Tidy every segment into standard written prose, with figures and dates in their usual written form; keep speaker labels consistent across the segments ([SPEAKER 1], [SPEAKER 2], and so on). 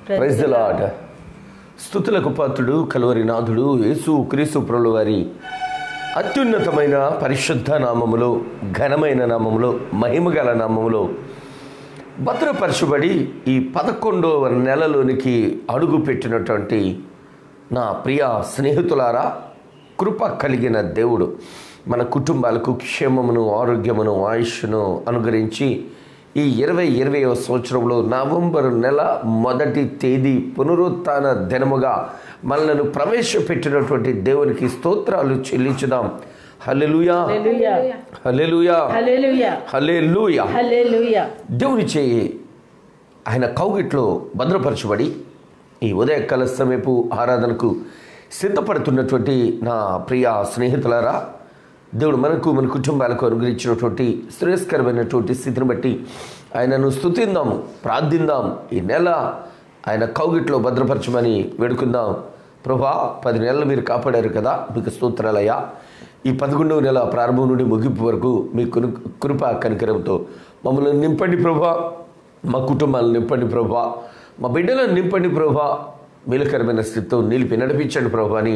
[SPEAKER 1] Praise the Lord. స్తుతులకు పాత్రుడు కలువరినాథుడు యేసు క్రీస్తు ప్రభుల వారి అత్యున్నతమైన పరిశుద్ధ నామములో, ఘనమైన నామములో, మహిమగల నామములో భద్రపరచబడి ఈ 11వ నెలలోనికి అడుగు పెట్టినటువంటి నా ప్రియ స్నేహితులారా, కృప కలిగిన దేవుడు మన కుటుంబాలకు క్షేమమును, ఆరోగ్యమును, ఆయుష్ను అనుగ్రహించి ఈ 2020వ సంవత్సరంలో నవంబర్ నెల 1వ తేదీ పునరుత్థాన దినముగా మనలను ప్రవేశపెట్టినటువంటి దేవునికి స్తోత్రాలు చెల్లించుదాం. హల్లెలూయా, హల్లెలూయా, హల్లెలూయా, హల్లెలూయా. దేవుని చేయి ఆయన కౌగిట్లో భద్రపరచబడి ఈ ఉదయకాల సమయపు ఆరాధనకు సిద్ధపడుతున్నటువంటి నా ప్రియ స్నేహితులారా, దేవుడు మనకు, మన కుటుంబాలకు అనుగ్రహించినటువంటి శ్రేయస్కరమైనటువంటి స్థితిని బట్టి ఆయనను స్తుతిందాం, ప్రార్థిందాం. ఈ నెల ఆయన కౌగిట్లో భద్రపరచమని వేడుకుందాం. ప్రభువా, 10 నెలలు మీరు కాపాడారు కదా, మీకు స్తోత్రాలయ్యా. ఈ 11వ నెల ప్రారంభం నుండి ముగింపు వరకు మీ కృప కనికరంతో మమ్మల్ని నింపండి ప్రభువా, మా కుటుంబాలను నింపండి ప్రభువా, మా బిడ్డలను నింపండి ప్రభువా, మేలుకరమైన స్థితితో నిలిపి నడిపించండి ప్రభు అని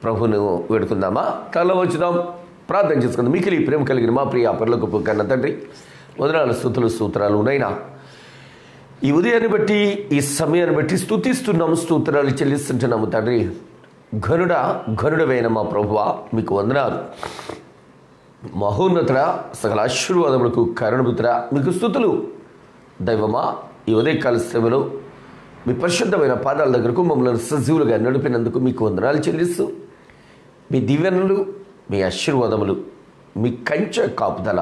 [SPEAKER 1] ప్రభువును వేడుకుందామా? తల వచ్చుదాం, ప్రార్థన చేసుకుందాం. మికిలి ప్రేమ కలిగిన మా ప్రియ పరలోకపు కన్న తండ్రి, వందనాలు, స్తుతులు, స్తోత్రాలు ఉన్నాయినా. ఈ ఉదయాన్ని బట్టి, ఈ సమయాన్ని బట్టి స్తుతిస్తున్నాము, స్తోత్రాలు చెల్లిస్తుంటున్నాము తండ్రి. ఘనుడవైన మా ప్రభువా, మీకు వందనాలు. మహోన్నతుడ, సకల ఆశీర్వాదములకు కారణభూతుడా, మీకు స్తుతులు. దైవమా, ఈ ఉదయకాల సేవలో మీ పరిశుద్ధమైన పాదాల దగ్గరకు మమ్మల్ని సజీవులుగా నడిపినందుకు మీకు వందనాలు చెల్లిస్తూ, మీ దీవెనలు, మీ ఆశీర్వాదములు, మీ కంచె కాపుదల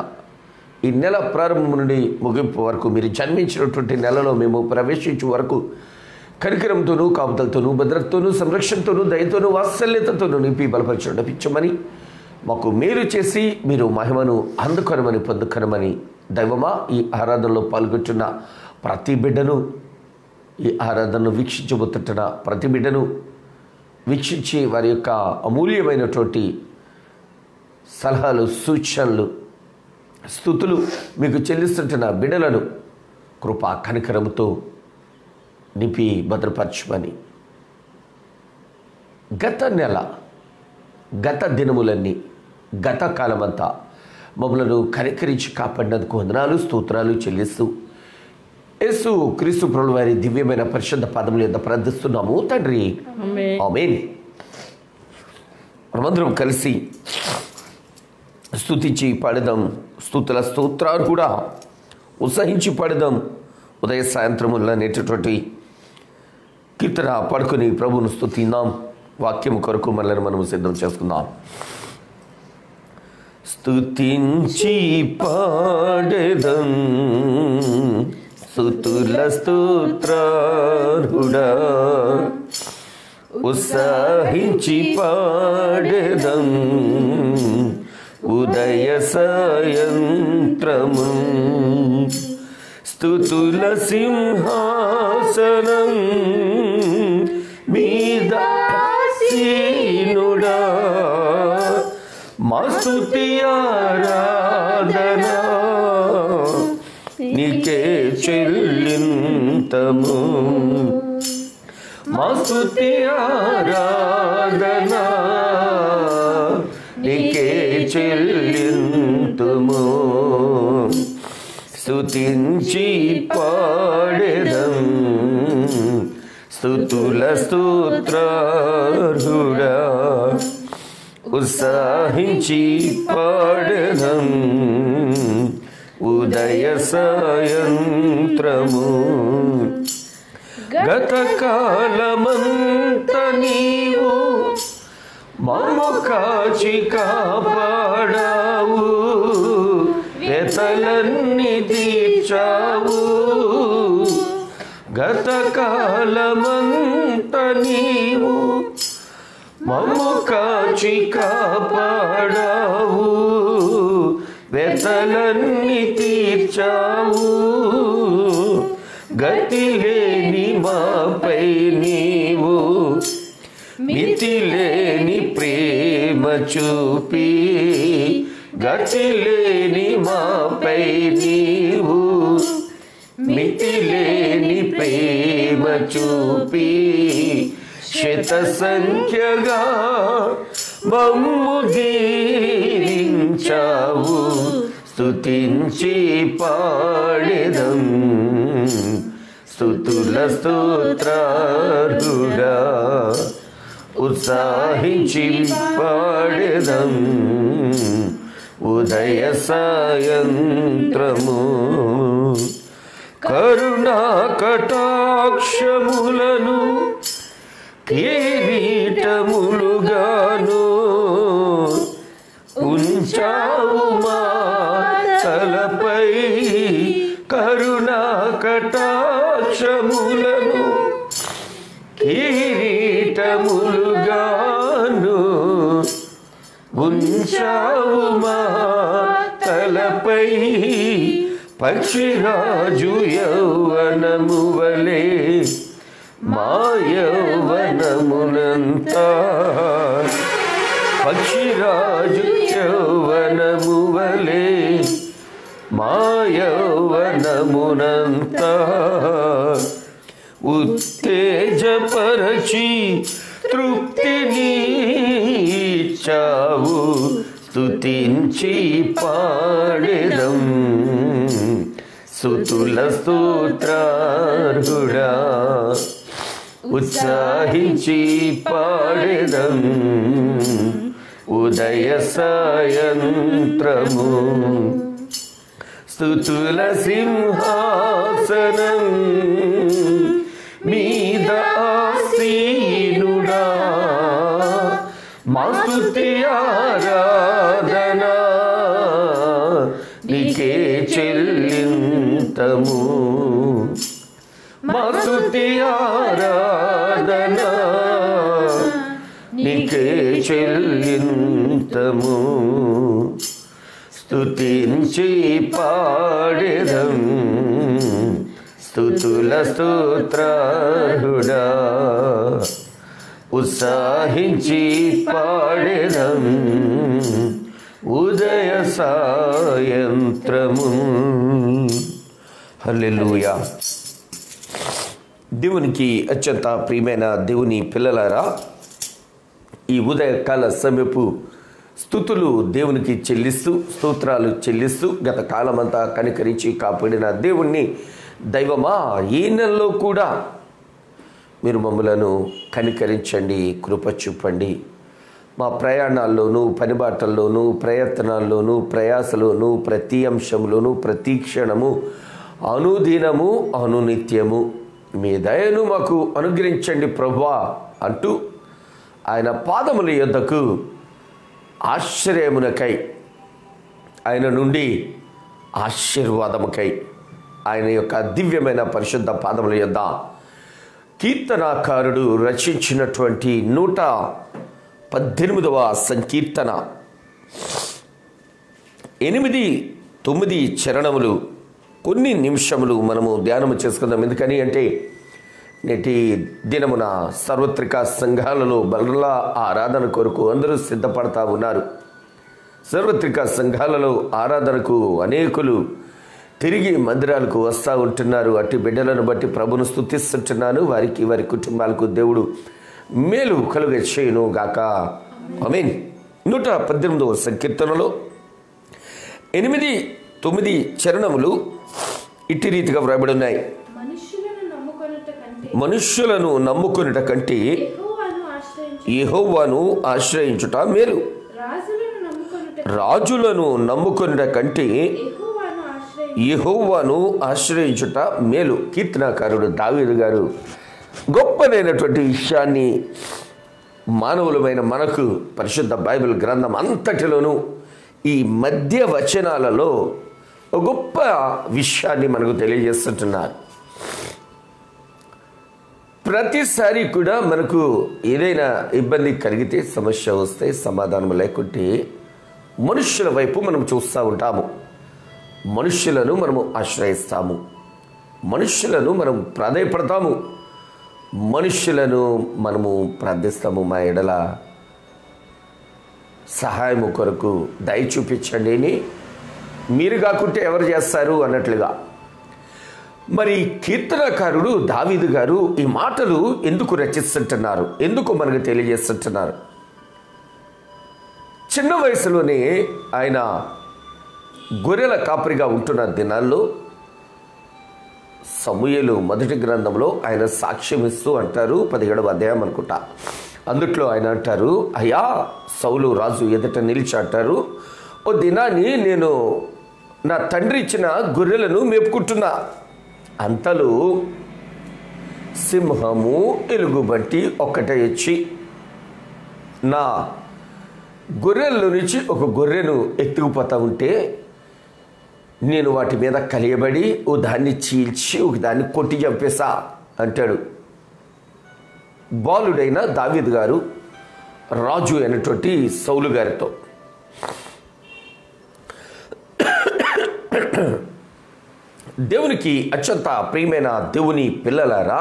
[SPEAKER 1] ఈ నెల ప్రారంభం నుండి ముగింపు వరకు, మీరు జన్మించినటువంటి నెలలో మేము ప్రవేశించే వరకు కనికరంతోనూ, కాపుదలతోనూ, భద్రతతోనూ, సంరక్షణతోనూ, దయతోనూ, వాత్సల్యతతోనూ నింపి బలపరిచి నడిపించమని, మాకు మేలు చేసి మీరు మహిమను అందుకొనమని, పొందుకొనమని. దైవమా, ఈ ఆరాధనలో పాల్గొంటున్న ప్రతి బిడ్డను, ఈ ఆరాధనను వీక్షించబోతుంటున్న ప్రతి బిడ్డను వీక్షించి వారి యొక్క అమూల్యమైనటువంటి సలహాలు, సూచనలు, స్తుతులు మీకు చెల్లిస్తుంటున్న బిడ్డలను కృపా కనికరముతో నింపి భద్రపరచమని. గత నెల, గత దినములన్నీ, గత కాలమంతా మమ్మలను కనికరించి కాపాడినందుకు వందనాలు, స్తోత్రాలు చెల్లిస్తూ యేసు క్రీస్తు ప్రభుల వారి దివ్యమైన పరిశుద్ధ పాదముల యొద్ద ప్రార్థిస్తున్నాము తండ్రి, ఆమేన్. మనమందరం కలిసి స్తుతించి పాడదాం. స్తుతుల స్తోత్రాలు కూడా ఉత్సహించి పాడదాం. ఉదయ సాయంత్రముల నేటటువంటి కీర్తన పడుకొని ప్రభువును స్తుతిందాం. వాక్యం కొరకు మనల్ని మనము సిద్ధం చేసుకుందాం. స్తుతించి పాడేదం స్తుతుల స్తోత్రారుడా, ఉత్సహించి పాడేదం ఉదయ సాయంత్రము. స్తుతుల సింహాసనం మీద ఆసీనుడా, మా స్తుతి ఆరాధన నీకే చెల్లింతము. మా స్తుతి ఆరాధన నీకే చెల్లింతుము. స్తుతించి పాడెదం స్తుతుల స్తోత్రారుడా, ఉత్సహించి పాడెదం ఉదయ సాయంత్రము. గత కాలమంత నీవు మమ్ము కాచి కాపాడావు, వ్యతలన్నీ తీర్చావు. గత కాలమంత నీవు మమ్ము కాచి కాపాడావు, వ్యతలన్నీ తీర్చావు. గతి లేని మాపై నీవు మితిలేని ప్రేమ చూపి, గతిలేని మాపై నీవు మితిలేని ప్రేమ చూపి శత సంఖ్యగా మమ్ము దీవించావు, స్తుతించి పాడెదం. స్తుతుల స్తోత్రార్హుడా, ఉత్సాహించి పాడెదం. ఉదయ సాయంత్రము కరుణా కటాక్షములను కిరీటములుగాను ఉంచావు మా తలపై. కరుణా కటాక్షములను కిరీటములుగాను ఉంచావు మా తలపై. పక్షిరాజు యౌవనము వలె మా యౌవనమునంతా, పక్షిరాజు యౌవనము వలె మా యౌవనమునంతా ఉత్తేజపరచి తృప్తిని ఇచ్చావు. స్తుతించి పాడెదం. స్తుతుల స్తోత్రార్హుడా, ఉత్సాహించి పాడెదం. ఉదయ సాయంత్రము స్తుతుల సింహాసనం మీద ఆసీనుడా, మా స్తుతి ఆరాధనా నీకే చెల్లింతము. మా స్తుతి ఆరాధనా నీకే చెల్లింతము. స్తుతించి పాడెదం. స్తుతుల స్తోత్రార్హుడా, ఉత్సాహించి పాడెదం. ఉదయ సాయంత్రము. హల్లెలూయా. దేవునికి అత్యంత ప్రియమైన దేవుని పిల్లలారా, ఈ ఉదయకాల సమయపు స్తుతులు దేవునికి చెల్లిస్తూ, స్తోత్రాలు చెల్లిస్తూ, గత కాలమంతా కనికరించి కాపాడిన దేవుణ్ణి, దైవమా ఈ నెలలో కూడా మీరు మమ్మలను కనికరించండి, కృప చూపండి. మా ప్రయాణాల్లోనూ, పనిబాటల్లోనూ, ప్రయత్నాల్లోనూ, ప్రయాసలోనూ, ప్రతి అంశంలోనూ, ప్రతి క్షణము, అనుదినము, అనునిత్యము మీ దయను మాకు అనుగ్రహించండి ప్రభువా అంటూ ఆయన పాదముల యొద్దకు ఆశ్రయమునకై, ఆయన నుండి ఆశీర్వాదముకై, ఆయన యొక్క దివ్యమైన పరిశుద్ధ పాదముల యొద్ద కీర్తనాకారుడు రచించినటువంటి 118వ సంకీర్తన 8-9 చరణములు కొన్ని నిమిషములు మనము ధ్యానము చేసుకుందాం. ఎందుకని అంటే నేటి దినమున సార్వత్రిక సంఘాలలో బలలా ఆరాధన కొరకు అందరూ సిద్ధపడతా ఉన్నారు. సార్వత్రిక సంఘాలలో ఆరాధనకు అనేకులు తిరిగి మందిరాలకు వస్తూ ఉంటున్నారు. అట్టి బిడ్డలను బట్టి ప్రభును స్తుతిస్తుంటున్నాను. వారికి, వారి కుటుంబాలకు దేవుడు మేలు కలుగ చేయను గాక. ఆమేన్. 118వ సంకీర్తనలో 8-9 చరణములు ఇట్టి రీతిగా వ్రాయబడి ఉన్నాయి. మనుష్యులను నమ్ముకొనుట కంటే యెహోవాను ఆశ్రయించుట మేలు. రాజులను నమ్ముకొనుట కంటే యెహోవాను ఆశ్రయించుట మేలు. కీర్తనాకారుడు దావీదు గారు గొప్పనైనటువంటి విషయాన్ని మానవులమైన మనకు పరిశుద్ధ బైబిల్ గ్రంథం అంతటిలోనూ ఈ మధ్య వచనాలలో ఒక గొప్ప విషయాన్ని మనకు తెలియజేస్తుంటున్నారు. ప్రతిసారి కూడా మనకు ఏదైనా ఇబ్బంది కలిగితే, సమస్య వస్తే, సమాధానం లేకుంటే మనుష్యుల వైపు మనం చూస్తూ ఉంటాము. మనుష్యులను మనము ఆశ్రయిస్తాము, మనుష్యులను మనం ప్రాధేయపడతాము, మనుష్యులను మనము ప్రార్థిస్తాము. మా ఎడల సహాయము కొరకు దయ చూపించండి అని. మీరు కాకుంటే ఎవరు చేస్తారు అన్నట్లుగా మరి కీర్తనకారుడు దావీదు గారు ఈ మాటలు ఎందుకు రచిస్తుంటున్నారు, ఎందుకు మనకు తెలియజేస్తుంటున్నారు? చిన్న వయసులోనే ఆయన గొర్రెల కాపరిగా ఉంటున్న దినాల్లో సమూయేలు మొదటి గ్రంథంలో ఆయన సాక్ష్యం ఇస్తూ అంటారు, 17వ అధ్యాయం అనుకుంటా, అందుట్లో ఆయన అంటారు, అయ్యా సౌలు రాజు ఎదుట నిలిచి అంటారు, ఓ దినాన్ని నేను నా తండ్రి ఇచ్చిన గొర్రెలను మేపుకుంటున్నా, అంతలో సింహము ఎలుగుబంటి ఒక్కటే వచ్చి నా గొర్రెల్లో నుంచి ఒక గొర్రెను ఎత్తుకుపోతా ఉంటే నేను వాటి మీద కలియబడి ఓ దాన్ని చీల్చి ఒక దాన్ని కొట్టి చంపేసా అంటాడు. బాలుడైన దావీదు గారు రాజు అయినటువంటి సౌలు గారితో. దేవునికి అత్యంత ప్రియమైన దేవుని పిల్లలారా,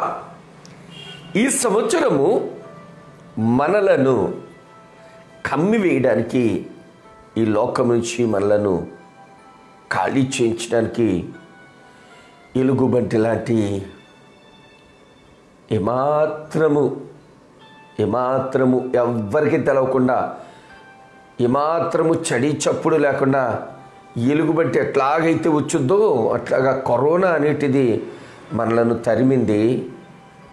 [SPEAKER 1] ఈ సంవత్సరము మనలను కమ్మివేయడానికి, ఈ లోకం నుంచి మనలను ఖాళీ చేయించడానికి ఎలుగుబంటి లాంటి ఏమాత్రము ఎవ్వరికి తెలవకుండా, ఏమాత్రము చడి చప్పుడు లేకుండా ఎలుగుబంటి ఎట్లాగైతే వచ్చుద్దో అట్లాగా కరోనా అనేటిది మనలను తరిమింది.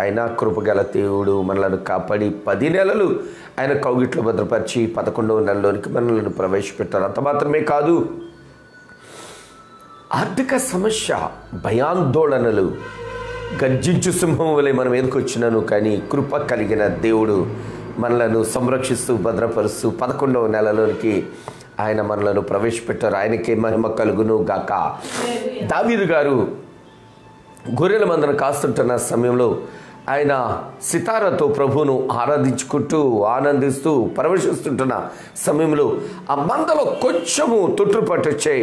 [SPEAKER 1] అయినా కృపగల దేవుడు మనలను కాపాడి 10 నెలలు ఆయన కౌగిట్లో భద్రపరిచి 11వ నెలలోనికి మనలను ప్రవేశపెట్టారు. అంత మాత్రమే కాదు, ఆర్థిక సమస్య, భయాందోళనలు, గర్జించు సింహం వలె మనం మీదకి వచ్చినాను, కానీ కృప కలిగిన దేవుడు మనలను సంరక్షిస్తూ భద్రపరుస్తూ 11వ నెలలోనికి ఆయన మనలను ప్రవేశపెట్టారు. ఆయనకే మహిమ కలుగును గాక. దావీదు గారు గొర్రెల మందను కాస్తుంటున్న సమయంలో ఆయన సితారతో ప్రభువును ఆరాధించుకుంటూ ఆనందిస్తూ పరవశిస్తుంటున్న సమయంలో ఆ మందలో కొంచెము తొట్టుపట్టు వచ్చే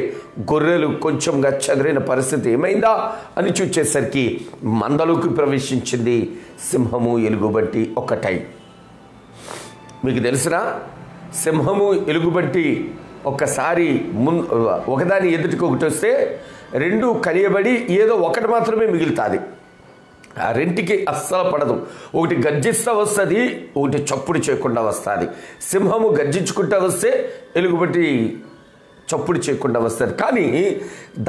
[SPEAKER 1] గొర్రెలు కొంచెంగా చెదిరిన పరిస్థితి ఏమైందా అని చూచేసరికి మందలోకి ప్రవేశించింది సింహము ఎలుగుబంటి ఒకటై. మీకు తెలిసినా సింహము ఎలుగుబంటి ఒక్కసారి ఒకదాని ఎదుటికి ఒకటి వస్తే 2 కలియబడి ఏదో ఒకటి మాత్రమే మిగులుతుంది. ఆ రెంటికి అస్సలు పడదు. ఒకటి గర్జిస్తూ వస్తుంది, ఒకటి చప్పుడు చేయకుండా వస్తుంది. సింహము గర్జించుకుంటూ వస్తే ఎలుగుబంటి చప్పుడు చేయకుండా వస్తుంది. కానీ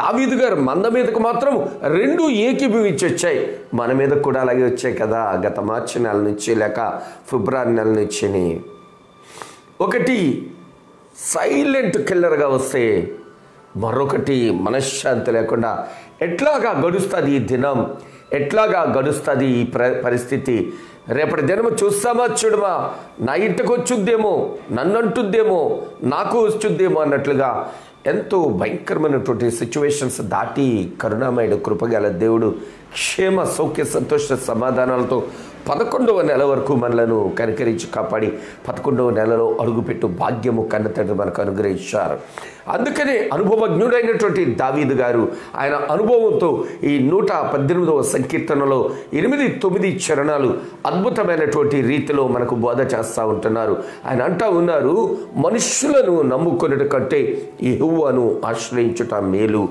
[SPEAKER 1] దావీదు గారు మంద మీదకు మాత్రం 2 ఏకీభవించి వచ్చాయి. మన మీద కూడా అలాగే వచ్చాయి కదా, గత మార్చి నెల నుంచి లేక ఫిబ్రవరి నెల నుంచి. ఒకటి సైలెంట్ కిల్లర్గా వస్తే మరొకటి మనశ్శాంతి లేకుండా ఎట్లాగా గడుస్తుంది ఈ దినం, ఎట్లాగా గడుస్తుంది ఈ పరిస్థితి. రేపటి దినము చూస్తామా చూడమా, నా ఇంటికి వచ్చుద్దేమో, నన్ను అంటుద్దేమో, నాకు వచ్చుద్దేమో అన్నట్లుగా ఎంతో భయంకరమైనటువంటి సిచ్యువేషన్స్ దాటి కరుణామయుడు కృపగల దేవుడు క్షేమ సౌఖ్య సంతోష సమాధానాలతో 11వ నెల వరకు మనలను కనికరించి కాపాడి 11వ నెలలో అడుగుపెట్టు భాగ్యము కన్నతండ్రి మనకు అనుగ్రహించారు. అందుకనే అనుభవజ్ఞుడైనటువంటి దావీదు గారు ఆయన అనుభవంతో ఈ 118వ సంకీర్తనలో 8-9 చరణాలు అద్భుతమైనటువంటి రీతిలో మనకు బోధ చేస్తూ ఉంటున్నారు. ఆయన అంటూ ఉన్నారు, మనుష్యులను నమ్ముకొనుట కంటే యెహోవాను ఆశ్రయించుట మేలు,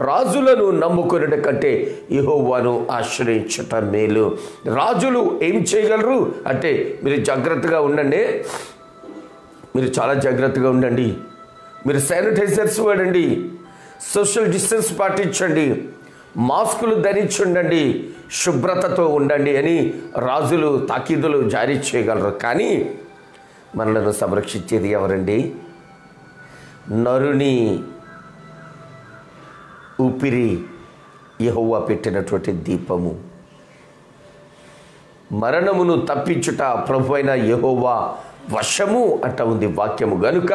[SPEAKER 1] రాజులను నమ్ముకొనుట కంటే యెహోవాను ఆశ్రయించుట మేలు. రాజులు ఏం చేయగలరు అంటే మీరు జాగ్రత్తగా ఉండండి, మీరు చాలా జాగ్రత్తగా ఉండండి, మీరు శానిటైజర్స్ వాడండి, సోషల్ డిస్టెన్స్ పాటించండి, మాస్కులు ధరించుండండి, శుభ్రతతో ఉండండి అని రాజులు తాకీదులు జారీ చేయగలరు. కానీ మనలను సంరక్షించేది ఎవరండి? నరుని ఊపిరి యెహోవా పెట్టినటువంటి దీపము. మరణమును తప్పించుట ప్రభువైన యెహోవా వశము అంట ఉంది వాక్యము. గనుక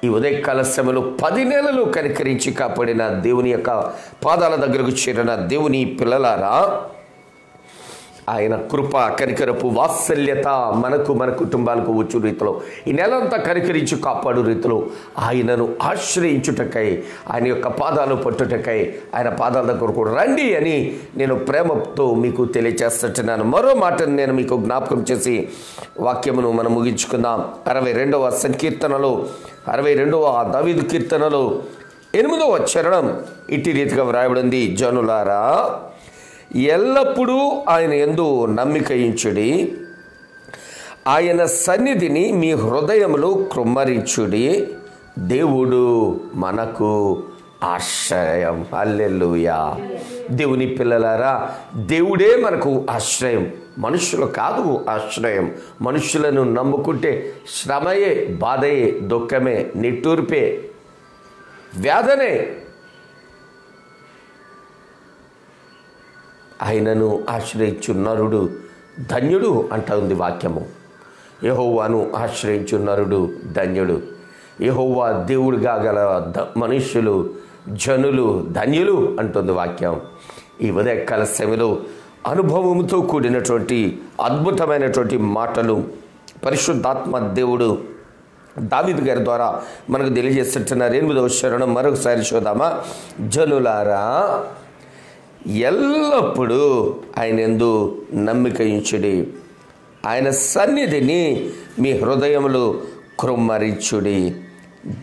[SPEAKER 1] ఈ ఉదయకాల సమయంలో 10 నెలలు కనికరించి కాపాడిన దేవుని యొక్క పాదాల దగ్గరకు చేరిన దేవుని పిల్లలారా, ఆయన కృప కనికరపు వాత్సల్యత మనకు మన కుటుంబాలకు వచ్చు రీతిలో ఈ నెలంతా కనికరించి కాపాడు రీతిలో ఆయనను ఆశ్రయించుటకై, ఆయన యొక్క పాదాలు పట్టుటకై, ఆయన పాదాల దగ్గరకు రండి అని నేను ప్రేమతో మీకు తెలియచేస్తున్నాను. మరో మాటను నేను మీకు జ్ఞాపకం చేసి వాక్యమును మనం ముగించుకుందాం. 62వ సంకీర్తనలో 62వ దావీదు కీర్తనలో 8వ చరణం ఇట్టి రీతిగా వ్రాయబడింది, జనులారా ఎల్లప్పుడూ ఆయన యందు నమ్మిక ఉంచుడి, ఆయన సన్నిధిని మీ హృదయములో కృమ్మరించుడి. దేవుడు మనకు ఆశ్రయం. హల్లెలూయా. దేవుని పిల్లలారా, దేవుడే మనకు ఆశ్రయం, మనుషులు కాదు ఆశ్రయం. మనుషులను నమ్ముకుంటే శ్రమయే, బాధయే, దుఃఖమే, నిట్టూర్పే, వ్యాధనే. ఆయనను ఆశ్రయించు నరుడు ధన్యుడు అంటుంది వాక్యము. యెహోవాను ఆశ్రయించు నరుడు ధన్యుడు. యెహోవా దేవుడిగా గల మనుష్యులు, జనులు ధన్యులు అంటుంది వాక్యం. ఈ ఉదయకాల సమయంలో అనుభవంతో కూడినటువంటి అద్భుతమైనటువంటి మాటలు పరిశుద్ధాత్మ దేవుడు దావీదు గారి ద్వారా మనకు తెలియజేస్తున్నారు. 8వ శరణం మరొకసారి చూద్దామా. జనులారా, ఎల్లప్పుడూ ఆయన యందు నమ్మిక ఉంచుడి, ఆయన సన్నిధిని మీ హృదయములో కృమ్మరించుడి.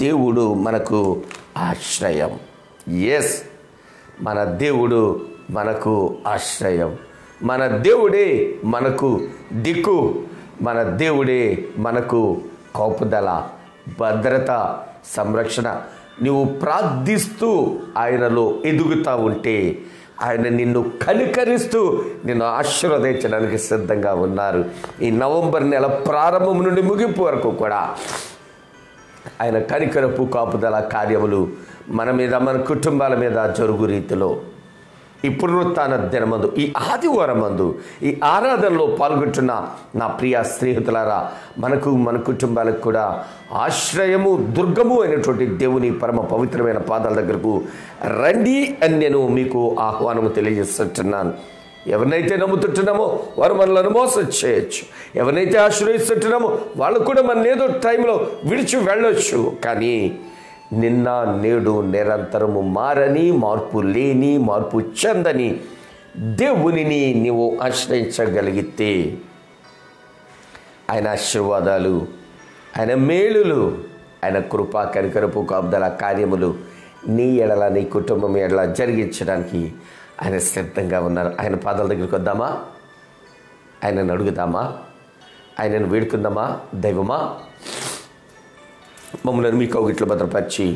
[SPEAKER 1] దేవుడు మనకు ఆశ్రయం. ఎస్, మన దేవుడు మనకు ఆశ్రయం. మన దేవుడే మనకు దిక్కు. మన దేవుడే మనకు కాపుదల, భద్రత, సంరక్షణ. నువ్వు ప్రార్థిస్తూ ఆయనలో ఎదుగుతూ ఉంటే ఆయన నిన్ను కనికరిస్తూ నిన్ను ఆశీర్వదించడానికి సిద్ధంగా ఉన్నారు. ఈ నవంబర్ నెల ప్రారంభం నుండి ముగింపు వరకు కూడా ఆయన కనికరపు కాపుదల కార్యములు మన మీద, మన కుటుంబాల మీద జరుగు రీతిలో ఈ పునరుత్థాన దినమందు, ఈ ఆదివారం మందు, ఈ ఆరాధనలో పాల్గొంటున్న నా ప్రియ స్నేహితులారా, మనకు, మన కుటుంబాలకు కూడా ఆశ్రయము, దుర్గము అయినటువంటి దేవుని పరమ పవిత్రమైన పాదాల దగ్గరకు రండి అని నేను మీకు ఆహ్వానము తెలియజేస్తున్నాను. ఎవరినైతే నమ్ముతుంటున్నామో వారు మనలను మోసం చేయొచ్చు. ఎవరినైతే ఆశ్రయిస్తుంటున్నామో వాళ్ళు కూడా మన ఏదో టైంలో విడిచి వెళ్ళొచ్చు. కానీ నిన్న, నేడు, నిరంతరము మారని, మార్పు లేని, మార్పు చెందని దేవునిని నీవు ఆశ్రయించగలిగితే ఆయన ఆశీర్వాదాలు, ఆయన మేలులు, ఆయన కృపా, కనికరపు, కాపుదల కార్యములు నీ ఎడల, నీ కుటుంబం ఎడల జరిగించడానికి ఆయన సిద్ధంగా ఉన్నారు. ఆయన పాదాల దగ్గరికి వద్దామా? ఆయనను అడుగుదామా? ఆయనను వేడుకుందామా? దైవమా, మమ్మల్ని మీ కౌగిట్లో భద్రపరిచి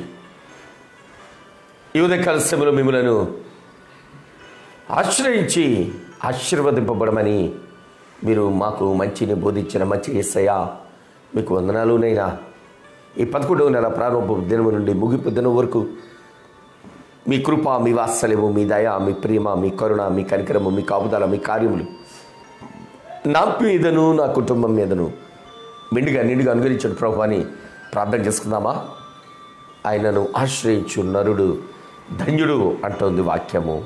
[SPEAKER 1] ఈ ఉదయకాల సమయంలో మిమ్మలను ఆశ్రయించి ఆశీర్వదింపబడమని మీరు మాకు మంచిని బోధించిన మంచి యేసయ్యా, మీకు వందనాలు. నైనా ఈ 11వ నెల ప్రారంభ దినము నుండి ముగింపు దినం వరకు మీ కృప, మీ వాత్సల్యము, మీ దయ, మీ ప్రేమ, మీ కరుణ, మీ కనికరము, మీ కాపుదల, మీ కార్యములు నా మీదను, నా కుటుంబం మీదను నిండుగా అనుగ్రహించండి ప్రభు అని ప్రార్థన చేసుకుందామా? ఆయనను ఆశ్రయించు నరుడు ధన్యుడు అంటోంది వాక్యము.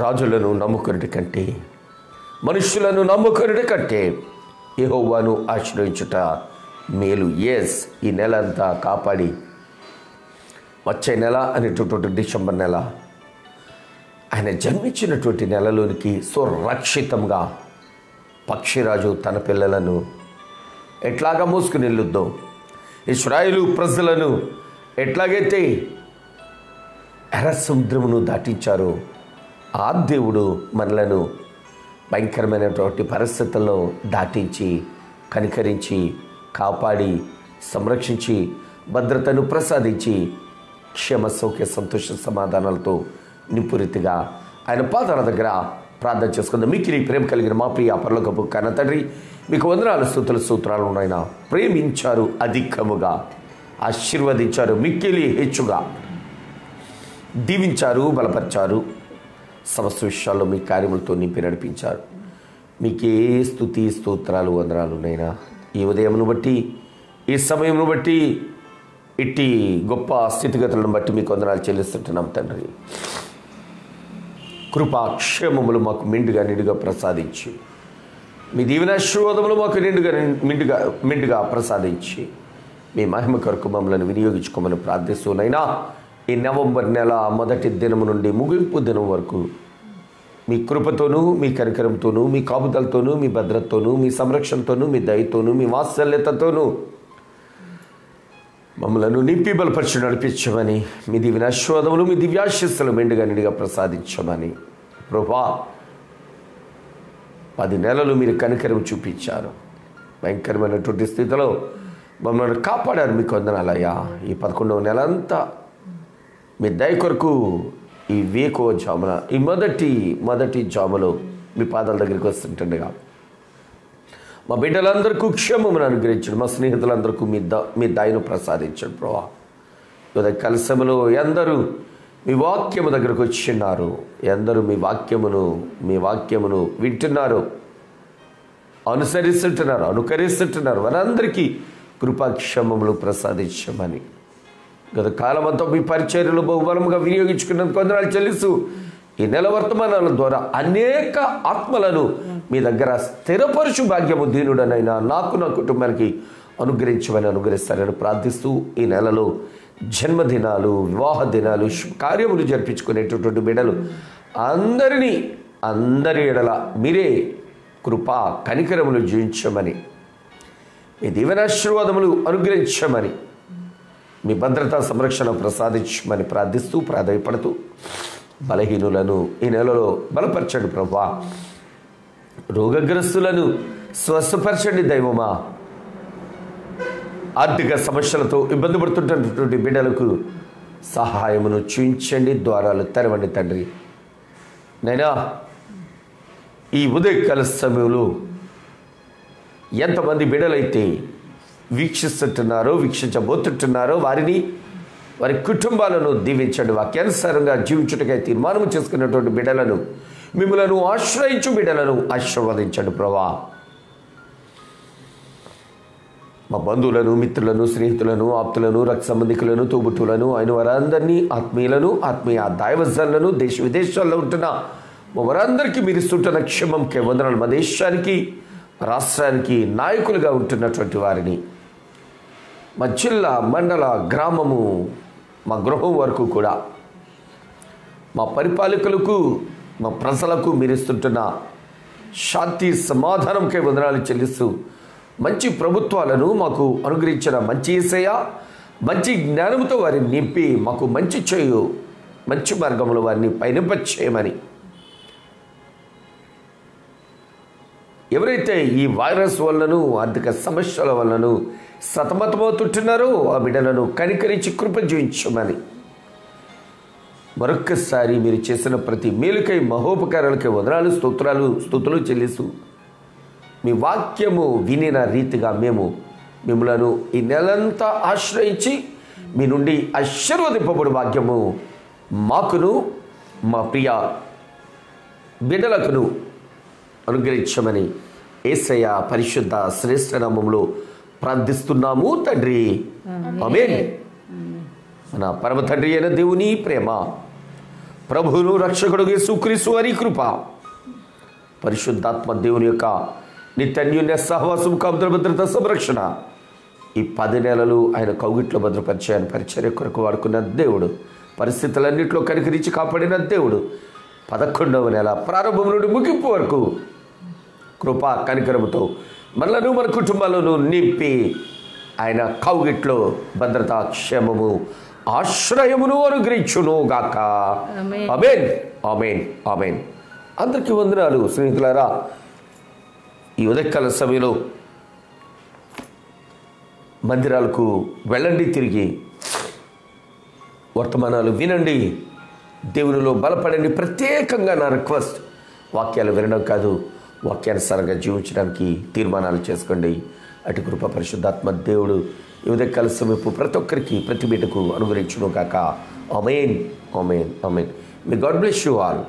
[SPEAKER 1] రాజులను నమ్ముకున్నటి కంటే, మనుషులను నమ్ముకున్నటి కంటే యెహోవాను ఆశ్రయించుట మేలు. ఎస్, ఈ నెల అంతా కాపాడి వచ్చే నెల అనేటటువంటి డిసెంబర్ నెల ఆయన జన్మించినటువంటి నెలలోనికి సురక్షితంగా పక్షిరాజు తన పిల్లలను ఎట్లాగా మోసుకుని వెళ్ళొద్దో, ఇశ్రాయేలు ప్రజలను ఎట్లాగైతే ఎర్ర సముద్రమును దాటించారో ఆ దేవుడు మనలను భయంకరమైనటువంటి పరిస్థితుల్లో దాటించి, కనికరించి, కాపాడి, సంరక్షించి, భద్రతను ప్రసాదించి, క్షేమ, సౌఖ్య, సంతోష, సమాధానాలతో నింపురీతిగా ఆయన పాదాల దగ్గర ప్రార్థన చేసుకుందాం. మిక్కిలి ప్రేమ కలిగిన మా ప్రియ పరలోకపు కన్న తండ్రి, మీకు వందనాలు, స్తుతులు, సూత్రాలు ఉన్నాయన. ప్రేమించారు, అధికముగా ఆశీర్వదించారు, మిక్కిలి హెచ్చుగా దీవించారు, బలపరిచారు, సమస్త విషయాల్లో మీ కార్యములతో నింపి నడిపించారు. మీకే స్తుతి, స్తోత్రాలు, వందనాలు నైనా. ఈ ఉదయమును బట్టి, ఈ సమయమును బట్టి, ఇట్టి గొప్ప స్థితిగతులను బట్టి మీకు వందనాలు చెల్లిస్తుంటున్నాం తండ్రి. కృపాక్షేమములు మాకు నిండుగా ప్రసాదించి, మీ దీవెనాశీర్వాదములు మాకు నిండుగా ప్రసాదించి, మీ మహిమ కొరకు మమ్మల్ని వినియోగించుకోమని ప్రార్థిస్తూనైనా ఈ నవంబర్ నెల మొదటి దినము నుండి ముగింపు దినం వరకు మీ కృపతోనూ, మీ కనికరంతోనూ, మీ కాపుదలతోనూ, మీ భద్రతతోనూ, మీ సంరక్షణతోనూ, మీ దయతోనూ, మీ వాత్సల్యతతోనూ మమ్మలను నింపి బలపరిచి నడిపించమని, మీ దివ్యాశీర్వాదములు మీ దివ్యాశీస్సులు మెండుగా నిండుగా ప్రసాదించమని. ప్రభువా, 10 నెలలు మీరు కనికరం చూపించారు. భయంకరమైనటువంటి స్థితిలో మమ్మల్ని కాపాడారు. మీకు వందనాలయ్యా. ఈ 11వ నెల అంతా మీ దయ కొరకు ఈ వేకువ జామున, ఈ మొదటి జాములో మీ పాదాల దగ్గరికి వస్తుంటుండగా మా బిడ్డలందరికీ క్షేమమును అనుగ్రహించండి. మా స్నేహితులందరికీ మీ దయను ప్రసాదించండి. ప్రభా, ఉదయకాల సమయంలో ఎందరూ మీ వాక్యము దగ్గరకు వచ్చిన్నారు, ఎందరూ మీ వాక్యమును వింటున్నారు, అనుకరిస్తుంటున్నారు. వారందరికీ కృపాక్షేమములు ప్రసాదించమని, గత కాలమంతా మీ పరిచర్యలు బహుబలముగా వినియోగించుకున్నందుకు వందనాలు చెల్లిస్తూ, ఈ నెల వర్తమానాల ద్వారా అనేక ఆత్మలను మీ దగ్గర స్థిరపరుచు భాగ్యము దీనుడనైనా నాకు, నా కుటుంబానికి అనుగ్రహిస్తారని ప్రార్థిస్తూ, ఈ నెలలో జన్మదినాలు, వివాహ దినాలు, కార్యములు జరిపించుకునేటటువంటి బిడ్డలు అందరి ఎడల మీరే కృపా కనికరములు జీవించమని, మీ దీవెనాశీర్వాదములు అనుగ్రహించమని, మీ భద్రతా సంరక్షణ ప్రసాదించమని ప్రార్థిస్తూ ప్రాధాయపడుతూ, బలహీనులను ఈ నెలలో బలపరచండి ప్రభువా. రోగగ్రస్తులను స్వస్థపరచండి దైవమా. ఆర్థిక సమస్యలతో ఇబ్బంది పడుతున్నటువంటి బిడ్డలకు సహాయమును చూపించండి, ద్వారాలు తెరవండి తండ్రి. నైనా ఈ ఉదయకాల సమయంలో ఎంతమంది బిడ్డలైతే వీక్షించబోతుంటున్నారో వారి కుటుంబాలను దీవించండి. వాక్యానుసారంగా జీవించుటకై తీర్మానం చేసుకున్నటువంటి బిడ్డలను, మిమ్మలను ఆశ్రయించు బిడ్డలను ఆశీర్వదించండి ప్రభా. మా బంధువులను, మిత్రులను, స్నేహితులను, ఆప్తులను, రక్త సంబంధికులను, తోబుట్టులను, ఆయన వారందరినీ, ఆత్మీయులను, ఆత్మీయ దైవజనులను, దేశ విదేశాల్లో ఉంటున్న వారందరికీ మీరు ఇస్తుంటున్న క్షేమంకే వందనాలు. మా దేశానికి, రాష్ట్రానికి నాయకులుగా ఉంటున్నటువంటి వారిని, మా జిల్లా, మండల, గ్రామము, మా గృహం వరకు కూడా మా పరిపాలకులకు, మా ప్రజలకు మీరు ఇస్తుంటున్న శాంతి సమాధానంకై వందనాలు చెల్లిస్తూ, మంచి ప్రభుత్వాలను మాకు అనుగ్రహించిన మంచి యేసయ్య, మంచి జ్ఞానంతో వారిని నింపి మాకు మంచి మార్గంలో వారిని పయనింపచేయమని, ఎవరైతే ఈ వైరస్ వలనను, ఆర్థిక సమస్యల వలనను సతమతమవుతుంటున్నారో ఆ బిడ్డలను కనికరించి కృప జీవించమని, మరొక్కసారి మీరు చేసిన ప్రతి మేలుకై, మహోపకారాలకై వందనాలు, స్తుతులు చెల్లిస్తూ, మీ వాక్యము వినిన రీతిగా మేము మిమ్మలను ఈ నెలంతా ఆశ్రయించి మీ నుండి ఆశీర్వదింపబడు భాగ్యము మాకును, మా ప్రియ బిడ్డలకును అనుగ్రహించమని యేసయ్య పరిశుద్ధ శ్రేష్ఠ నామములో ప్రార్థిస్తున్నాము తండ్రి. ఆమేన్. మన పరమ తండ్రి అయిన దేవుని ప్రేమ, ప్రభువును రక్షకుడు యేసుక్రీస్తు వారి కృప, పరిశుద్ధాత్మ దేవుని యొక్క నిత్యన్యూన్య సహవాసం, కాపుదల, భద్రత, సంరక్షణ ఈ 10 నెలలు ఆయన కౌగిట్లో భద్రపరిచి ఆయన పరిచర్య కొరకు వాడుకున్న దేవుడు, పరిస్థితులన్నింటిలో కనికరించి కాపాడిన దేవుడు, 11వ నెల ప్రారంభం నుండి ముగింపు వరకు కృపా కనికరముతో మనలను, మన కుటుంబాలను నింపి ఆయన కౌగిట్లో భద్రత, క్షేమము, ఆశ్రయమును అనుగ్రహించును గాక. ఆమేన్, ఆమేన్, ఆమేన్. అందరికీ వందనాలు స్నేహితులారా. ఈ ఉదయకాల సమయంలో మందిరాలకు వెళ్ళండి, తిరిగి వర్తమానాలు వినండి, దేవునిలో బలపడండి. ప్రత్యేకంగా నా రిక్వెస్ట్, వాక్యాలు వినడం కాదు, వాక్యానుసారంగా జీవించడానికి తీర్మానాలు చేసుకోండి. అటు కృప పరిశుద్ధాత్మ దేవుడు ఈ ఉదయకాల సమయపు ప్రతి ఒక్కరికి, ప్రతి బిడ్డకు అనుగ్రహించును కాక. ఆమేన్, ఆమేన్, ఆమేన్. May God bless you all.